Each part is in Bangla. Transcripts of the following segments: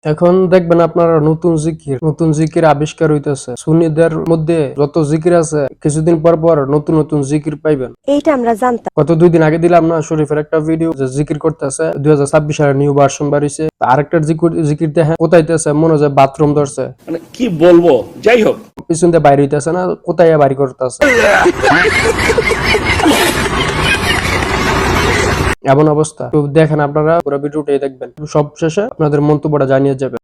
এখন দেখবেন আপনারা নতুন জিকির আবিষ্কার হইতেছে। সুন্নিদের মধ্যে যত জিকির আছে কিছুদিন পর পর নতুন নতুন জিকির পাইবেন। এইটা আমরা জানতাম। গত 2 দিন আগে দিলাম না শরীফের একটা ভিডিও যে জিকির করতেছে 2026 সালের নিউ ভার্সন বাড়িছে। আরেকটা জিকির দেখেন কোথাইতেছে মনে হয় বাথরুম ধরছে, মানে কি বলবো, যাই হোক পিছন দিয়ে বাইরে হইতেছে না, কোথায় বাড়ি করতেছে এমন অবস্থা। তো দেখেন আপনারা পুরো ভিডিওটাই দেখবেন, সব শেষে আপনাদের মন্তব্যটা জানিয়ে যাবে।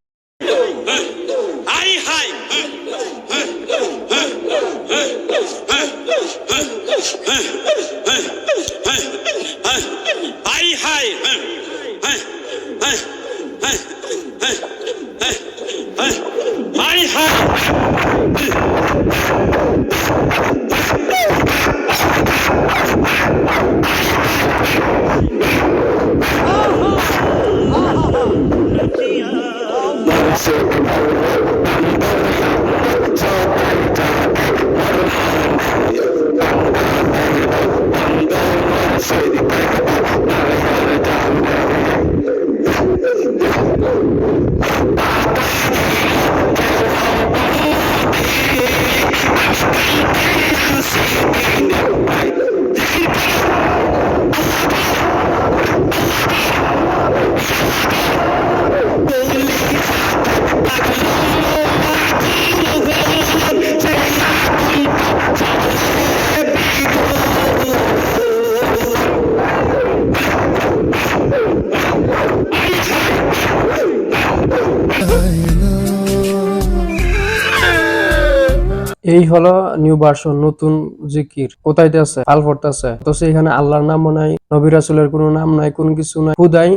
এই হলো নিউ ভার্সন, নতুন জিকির। কোথায় আছে ফাল পড়তেছে, তো সেখানে আল্লাহর নামও নাই, নবী রাসূলের কোনো নাম নাই, কোনো কিছু নাই, খুদাই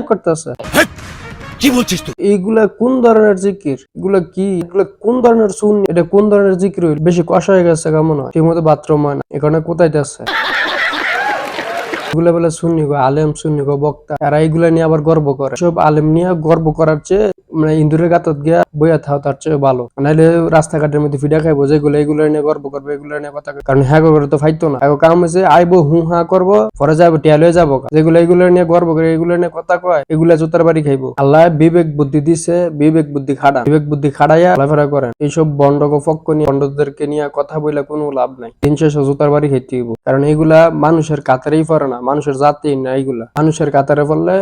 করতেছে। কি বলছিস তুই? এইগুলা কোন ধরনের জিকির? এগুলা কি? এগুলা কোন ধরনের সুন্নি? এটা কোন ধরনের জিকির? বেশি কষা হয়ে গেছে কেমন হয়, ঠিক মতো বাথরুম হয় না, এখানে কোথায় আছে? এগুলা বলে সুন্নি গো আলেম, সুন্নি গো বক্তা, এরা এইগুলা নিয়ে আবার গর্ব করে। সব আলেম নিয়ে গর্ব করার চেয়ে মানে ইন্দুরের গাতত গিয়া বইয়া থাও তার চেয়ে ভালো। নাইলে রাস্তাঘাটের মধ্যে ফিডা খাইবো যেগুলো এগুলো নিয়ে গর্ব করবে, এগুলো নিয়ে কথা কয়। কারণ হ্যাঁ করে তো ফাইতো না, এখন কাম হয়েছে আইবো হু হা করবো, পরে যাবো টিয়া লয়ে যাবো। যেগুলো এগুলো নিয়ে গর্ব করে, এগুলো নিয়ে কথা কয়, এগুলা জুতার বাড়ি খাইবো। আল্লাহ বিবেক বুদ্ধি দিছে, বিবেক বুদ্ধি খাড়া, বিবেক বুদ্ধি খাড়াইয়া চলাফেরা করেন। এইসব বন্ডক ফক্ক নিয়ে বন্ডদেরকে নিয়ে কথা বইলে কোনো লাভ নাই, দিন শেষে জুতার বাড়ি খাইতে হইব। কারণ এইগুলা মানুষের কাতারেই পড়ে না, মানুষের জাতি না। এইগুলা মানুষের কাতারে পড়লে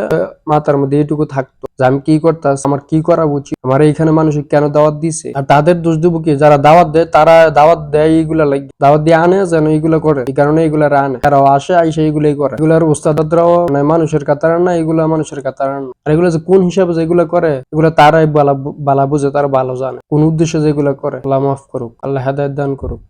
মাথার মধ্যে এইটুকু থাকতো যে আমি কি করতেছি, আমার কি করা উচিত, আমার এইখানে মানুষ কেন দাওয়াত দিছে। আর তাদের দোষ দিব কি, যারা দাওয়াত দেয় তারা দাওয়াত দেয় এইগুলা লাগে, দাওয়াত দিয়ে আনে যেন এইগুলা করে, এই কারণে এইগুলা আনে, তারাও আসে আইসে এইগুলাই করে। এগুলার উস্তাদরাও মানে মানুষের কাতারে না, এগুলা মানুষের কাতারে না। আর এগুলা যে কোন হিসাবে যেগুলা করে, এগুলা তারাই বালা বুঝে, তারা ভালো জানে কোন উদ্দেশ্যে যেগুলা করে। আল্লাহ মাফ করুক, আল্লাহ হেদায়েত দান করুক।